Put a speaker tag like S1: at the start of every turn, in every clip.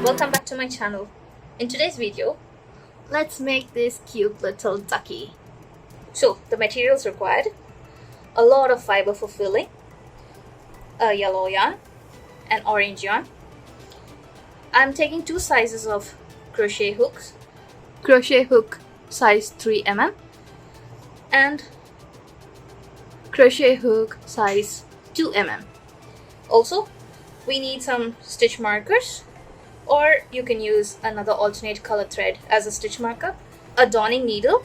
S1: welcome back to my channel. In today's video, let's make this cute little ducky. So the materials required: a lot of fiber for filling, a yellow yarn, an orange yarn. I'm taking two sizes of crochet hooks, crochet hook size 3 mm and crochet hook size 2 mm. Also, we need some stitch markers, or you can use another alternate color thread as a stitch marker, a darning needle,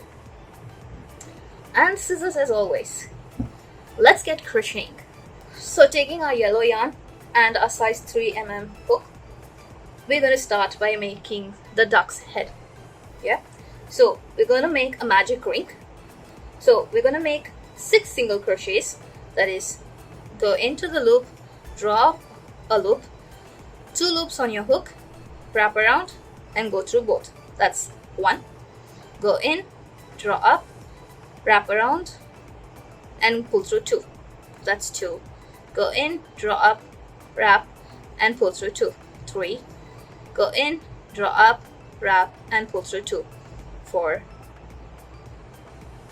S1: and scissors as always. Let's get crocheting. So taking our yellow yarn and a size 3 mm hook, we're going to start by making the duck's head. Yeah, so we're going to make a magic ring. So we're going to make 6 single crochets, that is, go into the loop, draw a loop, 2 loops on your hook, wrap around and go through both. That's 1. Go in, draw up, wrap around and pull through 2. That's 2. Go in, draw up, wrap and pull through 2. 3. Go in, draw up, wrap and pull through 2. 4,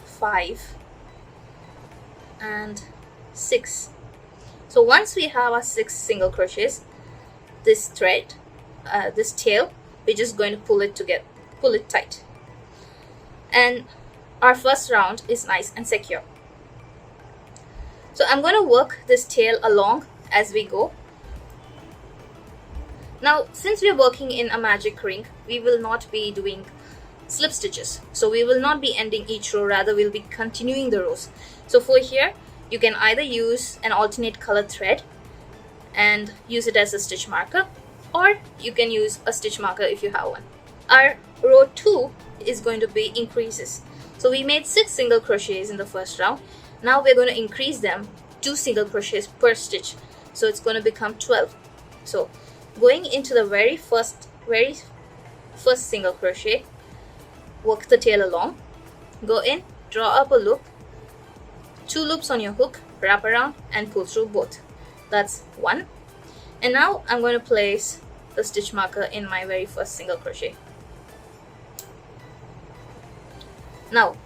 S1: 5 and 6. So once we have our 6 single crochets, this thread, this tail, we're just going to pull it tight, and our first round is nice and secure. So I'm going to work this tail along as we go. Now, since we're working in a magic ring, we will not be doing slip stitches, so we will not be ending each row, rather we'll be continuing the rows. So for here, you can either use an alternate color thread and use it as a stitch marker, or you can use a stitch marker if you have one. Our row 2 is going to be increases. So we made 6 single crochets in the first round. Now we're going to increase them 2 single crochets per stitch, so it's going to become 12. So going into the very first single crochet, work the tail along, go in, draw up a loop, 2 loops on your hook, wrap around and pull through both. That's 1. And now I'm going to place the stitch marker in my very first single crochet. Now,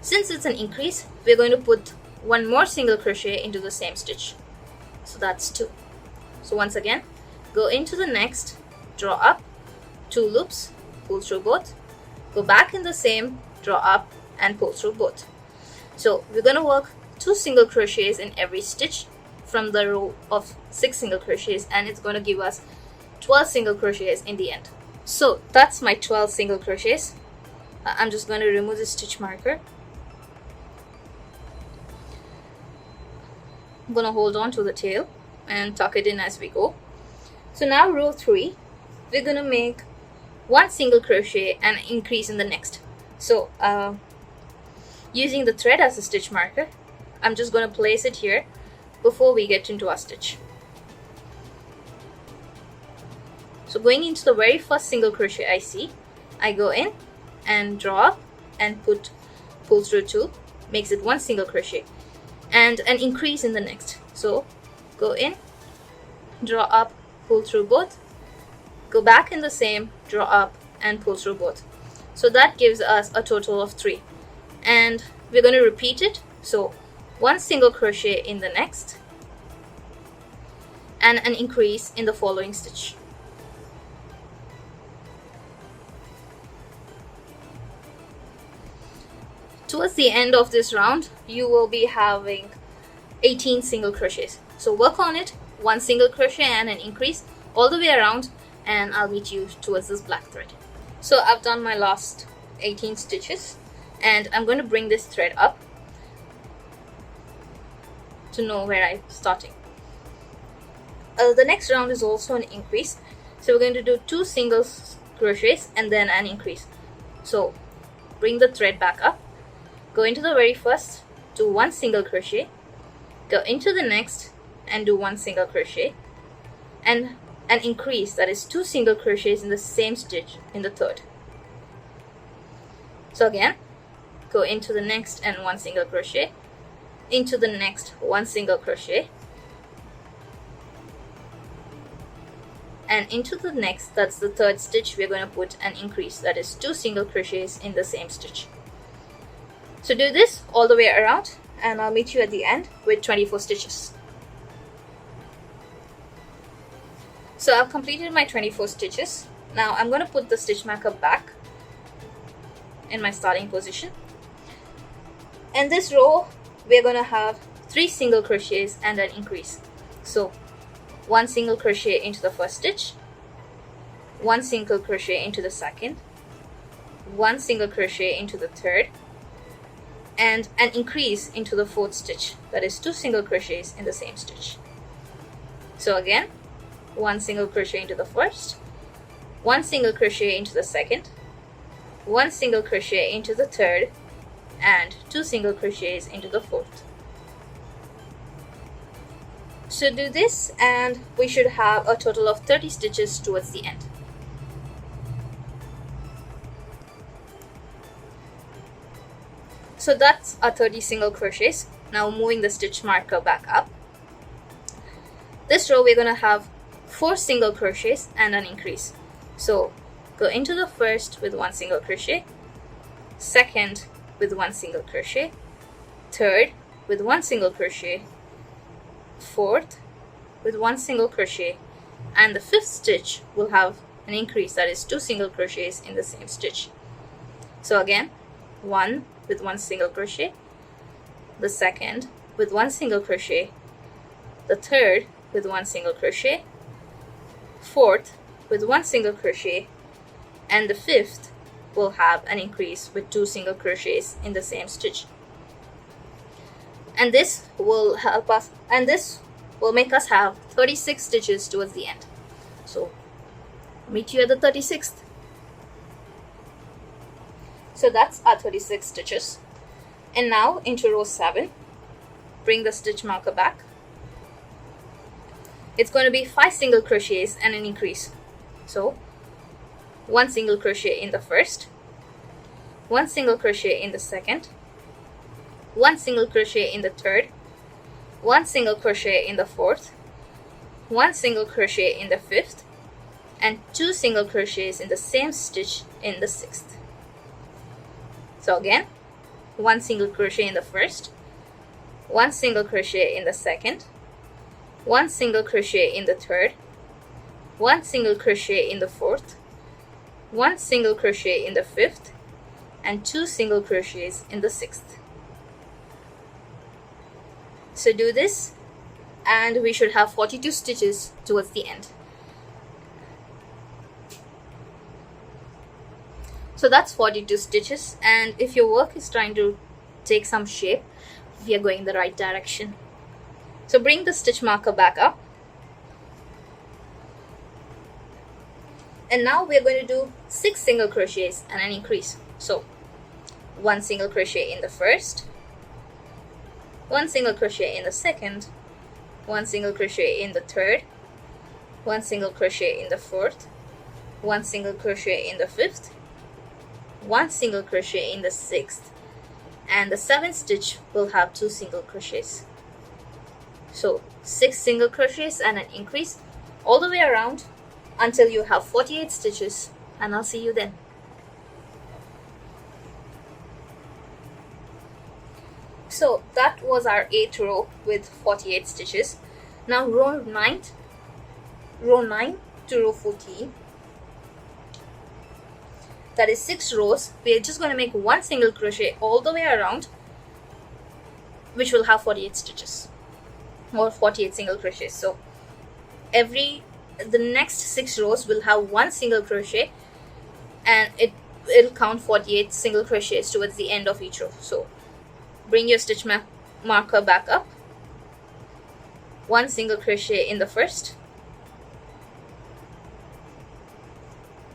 S1: since it's an increase, we're going to put 1 more single crochet into the same stitch. So that's 2. So once again, go into the next, draw up, 2 loops, pull through both, go back in the same, draw up and pull through both. So we're going to work 2 single crochets in every stitch from the row of 6 single crochets, and it's going to give us 12 single crochets in the end. So that's my 12 single crochets. I'm just going to remove the stitch marker. I'm going to hold on to the tail and tuck it in as we go. So now row 3, we're going to make 1 single crochet and increase in the next. So using the thread as a stitch marker, I'm just going to place it here before we get into our stitch. So going into the very first single crochet I see, I go in and draw up and pull through 2, makes it 1 single crochet and an increase in the next. So go in, draw up, pull through both, go back in the same, draw up and pull through both. So that gives us a total of 3, and we're going to repeat it. So 1 single crochet in the next and an increase in the following stitch. Towards the end of this round, you will be having 18 single crochets. So work on it, 1 single crochet and an increase all the way around, and I'll meet you towards this black thread. So I've done my last 18 stitches, and I'm going to bring this thread up to know where I'm starting. The next round is also an increase, so we're going to do 2 single crochets and then an increase. So bring the thread back up, go into the very first, do 1 single crochet, go into the next and do 1 single crochet and an increase, that is 2 single crochets in the same stitch in the third. So again, go into the next and 1 single crochet, into the next 1 single crochet, and into the next, that's the third stitch, we're going to put an increase, that is 2 single crochets in the same stitch. So do this all the way around, and I'll meet you at the end with 24 stitches. So I've completed my 24 stitches. Now I'm going to put the stitch marker back in my starting position. In this row, we're going to have 3 single crochets and an increase. So 1 single crochet into the first stitch, 1 single crochet into the second, 1 single crochet into the third, and an increase into the fourth stitch, that is 2 single crochets in the same stitch. So again, 1 single crochet into the first, 1 single crochet into the second, 1 single crochet into the third, and 2 single crochets into the fourth. So do this and we should have a total of 30 stitches towards the end. So that's our 30 single crochets. Now moving the stitch marker back up. This row we're going to have 4 single crochets and an increase. So go into the first with 1 single crochet, second with 1 single crochet, third with 1 single crochet, fourth with 1 single crochet, and the fifth stitch will have an increase, that is 2 single crochets in the same stitch. So again, 1 with 1 single crochet, the second with 1 single crochet, the third with 1 single crochet, fourth with 1 single crochet, and the fifth will have an increase with 2 single crochets in the same stitch. And this will help us, and this will make us have 36 stitches towards the end. So meet you at the 36th. So that's our 36 stitches. And now into row 7, bring the stitch marker back. It's going to be 5 single crochets and an increase. So 1 single crochet in the first, 1 single crochet in the second, 1 single crochet in the third, 1 single crochet in the fourth, 1 single crochet in the fifth, and 2 single crochets in the same stitch in the sixth. So again, 1 single crochet in the first, 1 single crochet in the second, 1 single crochet in the third, 1 single crochet in the fourth, 1 single crochet in the fifth, and 2 single crochets in the sixth. So do this and we should have 42 stitches towards the end. So that's 42 stitches, and if your work is trying to take some shape, we are going in the right direction. So bring the stitch marker back up. And now we are going to do 6 single crochets and an increase. So 1 single crochet in the first, 1 single crochet in the second, 1 single crochet in the third, 1 single crochet in the fourth, 1 single crochet in the fifth, 1 single crochet in the sixth, and the seventh stitch will have 2 single crochets. So 6 single crochets and an increase all the way around until you have 48 stitches, and I'll see you then. So that was our 8th row with 48 stitches. Now row 9 to row 14, that is 6 rows. We are just going to make 1 single crochet all the way around, which will have 48 stitches or 48 single crochets. So the next 6 rows will have 1 single crochet, and it'll count 48 single crochets towards the end of each row. So bring your stitch marker back up, 1 single crochet in the first,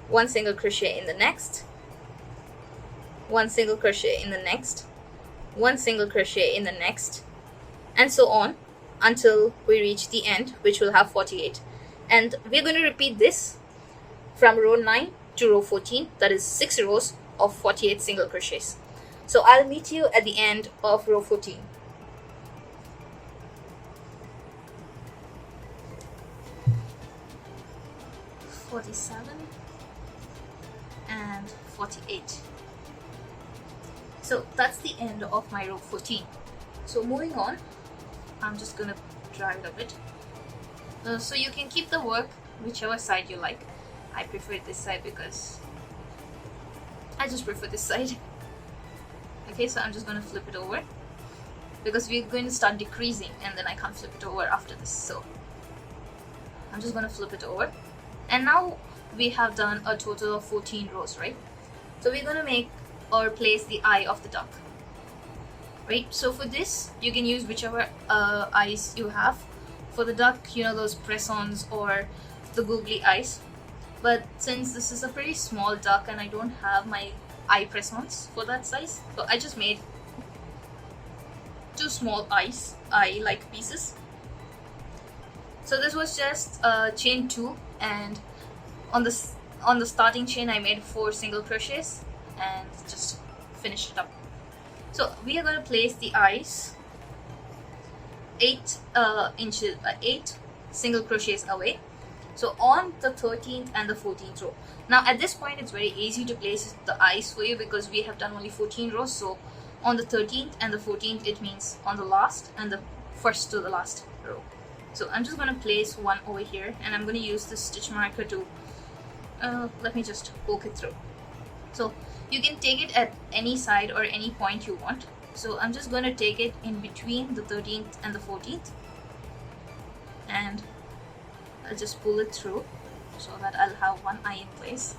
S1: 1 single crochet in the next, 1 single crochet in the next, 1 single crochet in the next, and so on until we reach the end, which will have 48. And we're going to repeat this from row 9 to row 14, that is 6 rows of 48 single crochets. So I'll meet you at the end of row 14. 47 and 48. So that's the end of my row 14. So moving on, I'm just gonna drag it a bit. So you can keep the work whichever side you like. I prefer this side because I just prefer this side. Okay, so I'm just gonna flip it over because we're going to start decreasing and then I can't flip it over after this. So I'm just gonna flip it over. And now we have done a total of 14 rows, right? So we're gonna make or place the eye of the duck, right? So for this, you can use whichever eyes you have. For the duck, you know, those press-ons or the googly eyes. But since this is a pretty small duck and I don't have my eye press-ons for that size, so I just made 2 small eye-like pieces. So this was just chain 2, and on the starting chain I made 4 single crochets and just finished it up. So we are going to place the eyes 8 single crochets away, so on the 13th and the 14th row. Now at this point it's very easy to place the eyes for you because we have done only 14 rows. So on the 13th and the 14th, it means on the last and the first to the last row. So I'm just going to place one over here, and I'm going to use this stitch marker to let me just poke it through. So you can take it at any side or any point you want. So I'm just going to take it in between the 13th and the 14th, and I'll just pull it through so that I'll have one eye in place.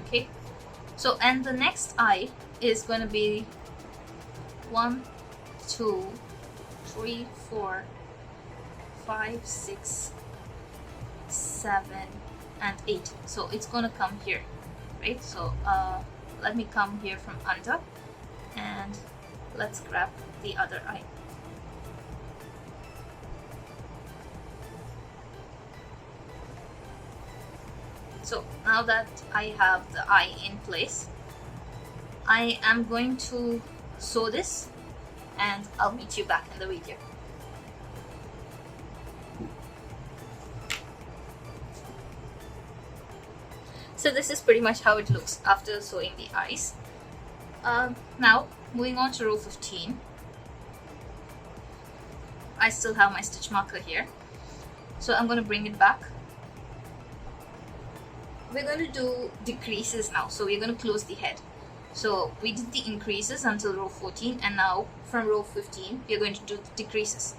S1: Okay, so and the next eye is going to be 1, 2, 3, 4, 5, 6, 7 and 8. So it's going to come here, right? So let me come here from under and let's grab the other eye. So now that I have the eye in place, I am going to sew this and I'll meet you back in the video. So this is pretty much how it looks after sewing the eyes. Now moving on to row 15. I still have my stitch marker here, so I'm going to bring it back. We're going to do decreases now, so we're going to close the head. So we did the increases until row 14, and now from row 15 we're going to do the decreases.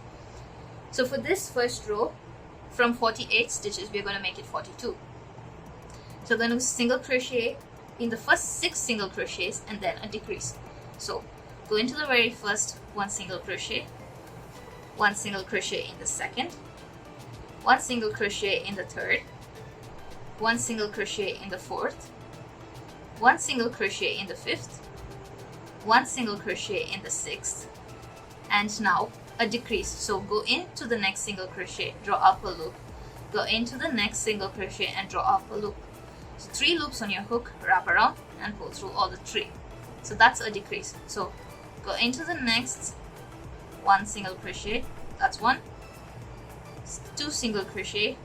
S1: So for this first row, from 48 stitches we're going to make it 42. So we're going to single crochet in the first 6 single crochets and then a decrease. So go into the very first 1 single crochet, 1 single crochet in the second, 1 single crochet in the third, 1 single crochet in the fourth, 1 single crochet in the fifth, 1 single crochet in the sixth, and now a decrease. So go into the next single crochet, draw up a loop, go into the next single crochet and draw up a loop. So 3 loops on your hook, wrap around and pull through all the 3. So that's a decrease. So go into the next 1 single crochet, that's 1, 2 single crochet,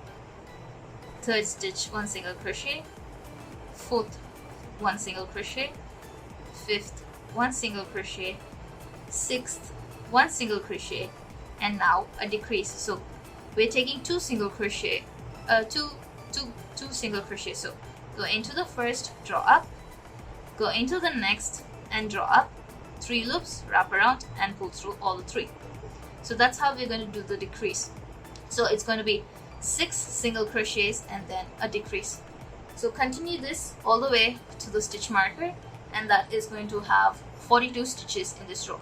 S1: third stitch 1 single crochet, fourth 1 single crochet, fifth 1 single crochet, sixth 1 single crochet, and now a decrease. So we're taking 2 single crochet, two single crochet. So go into the first, draw up, go into the next and draw up, 3 loops, wrap around and pull through all the 3. So that's how we're going to do the decrease. So it's going to be 6 single crochets and then a decrease. So continue this all the way to the stitch marker, and that is going to have 42 stitches in this row.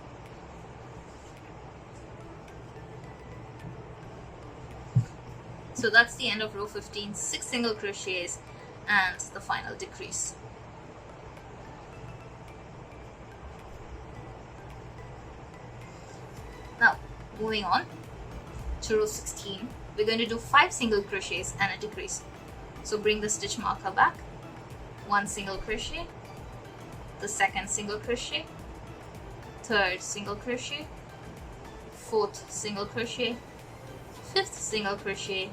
S1: So that's the end of row 15, 6 single crochets and the final decrease. Now moving on to row 16, we're going to do 5 single crochets and a decrease. So bring the stitch marker back, 1 single crochet, the second single crochet, third single crochet, fourth single crochet, fifth single crochet,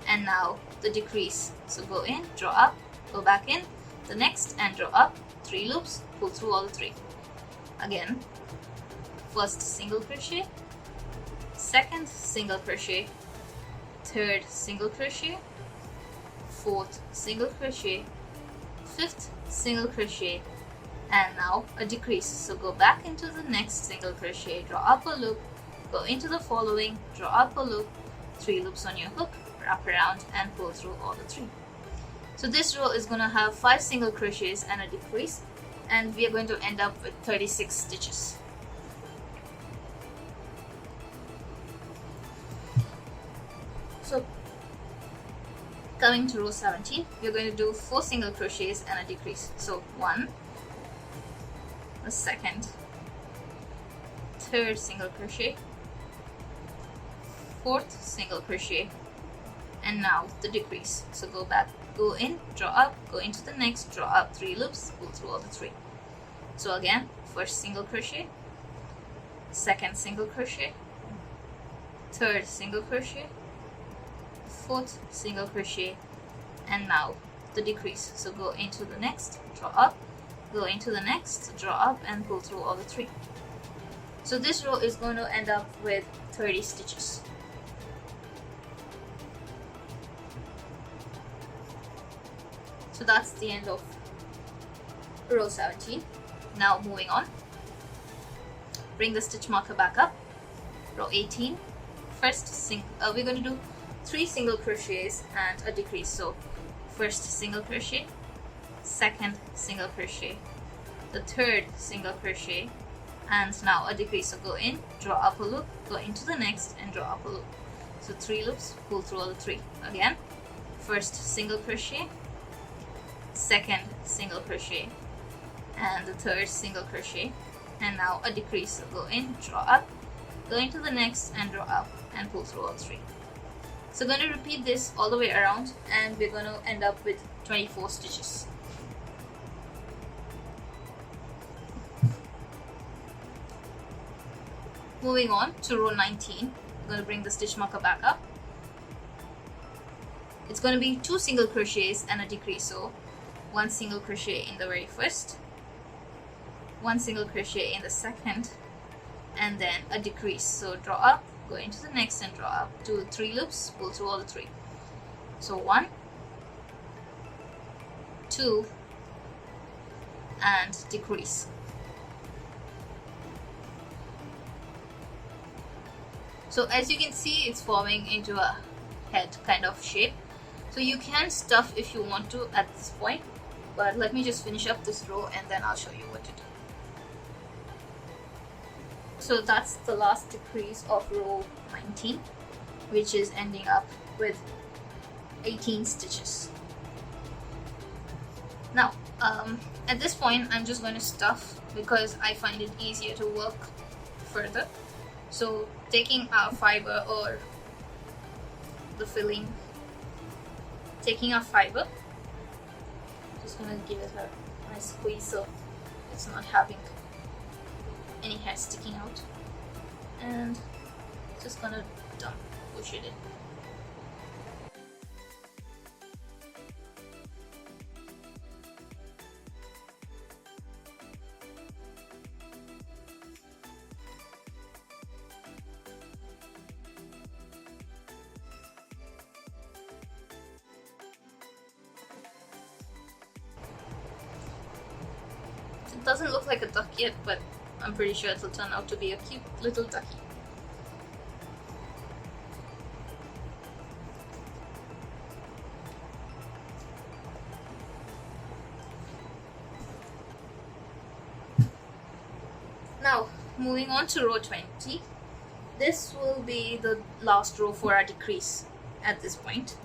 S1: and now the decrease. So go in, draw up, go back in the next and draw up 3 loops, pull through all the 3. Again, first single crochet, second single crochet, third single crochet, fourth single crochet, fifth single crochet, and now a decrease. So go back into the next single crochet, draw up a loop, go into the following, draw up a loop, 3 loops on your hook, wrap around and pull through all the 3. So this row is going to have 5 single crochets and a decrease, and we are going to end up with 36 stitches. So coming to row 17, we are going to do 4 single crochets and a decrease. So 1, the second, third single crochet, fourth single crochet, and now the decrease. So go back, go in, draw up, go into the next, draw up 3 loops, pull through all the 3. So again, first single crochet, second single crochet, third single crochet, fourth single crochet, and now the decrease. So go into the next, draw up, go into the next, draw up and pull through all the 3. So this row is going to end up with 30 stitches. So that's the end of row 17. Now moving on, bring the stitch marker back up. Row 18, we're going to do 3 single crochets and a decrease. So first single crochet, second single crochet, the third single crochet, and now a decrease. So go in, draw up a loop, go into the next and draw up a loop. So 3 loops, pull through all the 3. Again, first single crochet, second single crochet, and the third single crochet, and now a decrease. So go in, draw up, go into the next and draw up and pull through all 3. So we're going to repeat this all the way around, and we're going to end up with 24 stitches. Moving on to row 19, we're going to bring the stitch marker back up. It's going to be 2 single crochets and a decrease. So 1 single crochet in the very first, 1 single crochet in the second, and then a decrease. So draw up, go into the next and draw up, do 3 loops, pull through all the 3. So 1, 2, and decrease. So as you can see, it's forming into a head kind of shape. So you can stuff if you want to at this point, but let me just finish up this row and then I'll show you what to do. So that's the last decrease of row 19, which is ending up with 18 stitches. Now at this point I'm just going to stuff because I find it easier to work further. So taking our fiber or the filling, taking our fiber, just going to give it a nice squeeze so it's not having any hair sticking out, and just going to push it in. It doesn't look like a duck yet, but I'm pretty sure it'll turn out to be a cute little ducky. Now, moving on to row 20. This will be the last row for our decrease at this point.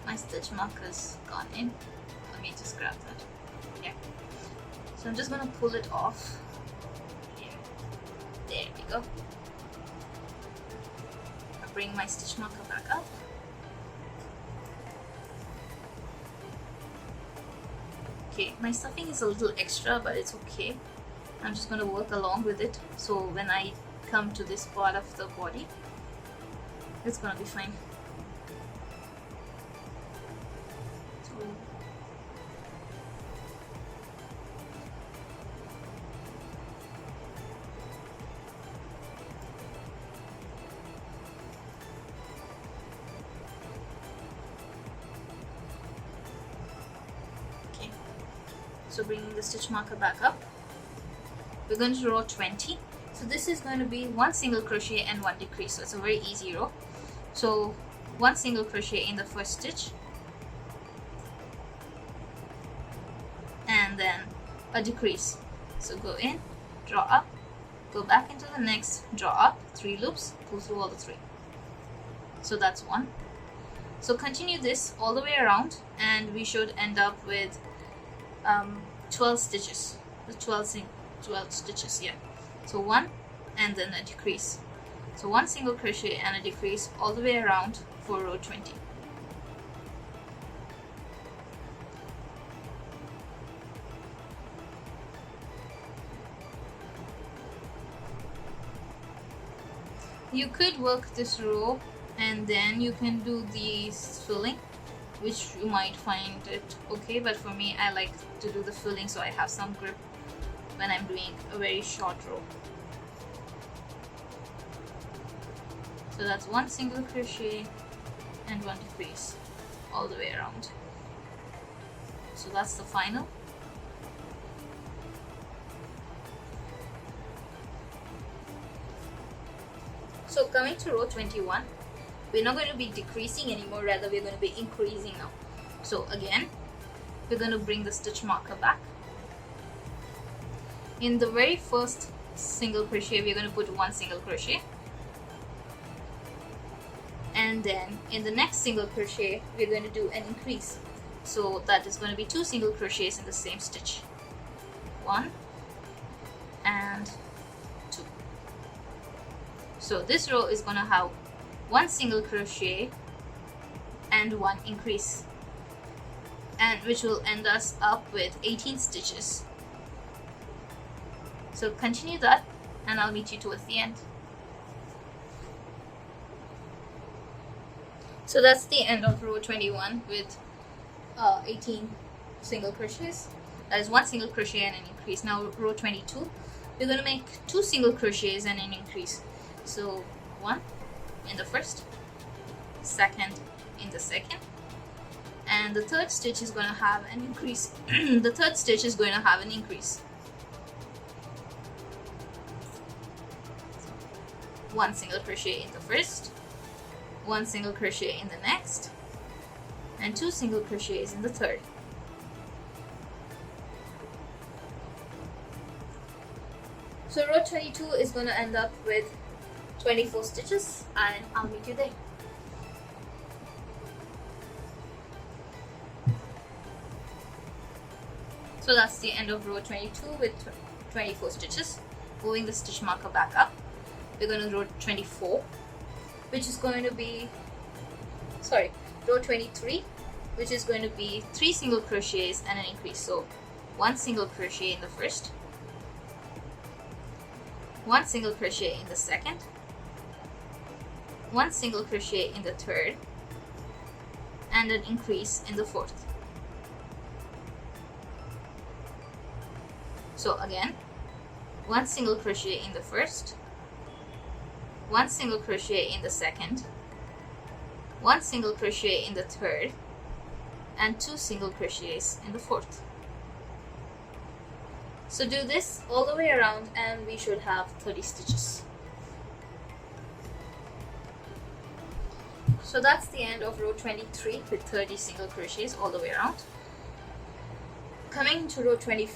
S1: My stitch marker's gone in. Let me just grab that. Yeah. So I'm just gonna pull it off. Here. There we go. I'll bring my stitch marker back up. crochet. My stuffing is a little extra, but it's okay. I'm just going to work along with it, so when I come to this part of the body, it's going to be fine. So bringing the stitch marker back up, we're going to row 20. So this is going to be 1 single crochet and 1 decrease, so it's a very easy row. So 1 single crochet in the first stitch, and then a decrease. So go in, draw up, go back into the next, draw up, 3 loops, pull through all the 3. So that's 1. So continue this all the way around, and we should end up with 12 stitches. 12 stitches, yeah. So 1 and then a decrease. So 1 single crochet and a decrease all the way around for row 20. You could work this row and then you can do the filling, which you might find it okay, but for me, I like to do the filling so I have some grip when I'm doing a very short row. So that's 1 single crochet and 1 decrease all the way around. So that's the final. So coming to row 21, we're not going to be decreasing anymore, rather we're going to be increasing now. So again, we're going to bring the stitch marker back. In the very first single crochet, we're going to put 1 single crochet, and then in the next single crochet, we're going to do an increase. So that is going to be 2 single crochets in the same stitch, 1 and 2. So this row is going to have 1 single crochet and 1 increase, and which will end us up with 18 stitches. So continue that and I'll meet you towards the end. So that's the end of row 21 with 18 single crochets. That is 1 single crochet and an increase. Now row 22, we're going to make 2 single crochets and an increase. So 1 in the first, 2nd in the second, and the 3rd stitch is going to have an increase. The 3rd stitch is going to have an increase. 1 single crochet in the first, 1 single crochet in the next, and 2 single crochets in the 3rd. So row 22 is going to end up with 24 stitches, and I'll meet you there. So that's the end of row 22 with 24 stitches. Moving the stitch marker back up, we're going to row 24, which is going to be, row 23, which is going to be 3 single crochets and an increase. So 1 single crochet in the first, 1 single crochet in the second, 1 single crochet in the third, and an increase in the fourth. So again, 1 single crochet in the first, 1 single crochet in the second, 1 single crochet in the third, and 2 single crochets in the fourth. So do this all the way around and we should have 30 stitches. So that's the end of row 23 with 30 single crochets all the way around. Coming to row 24,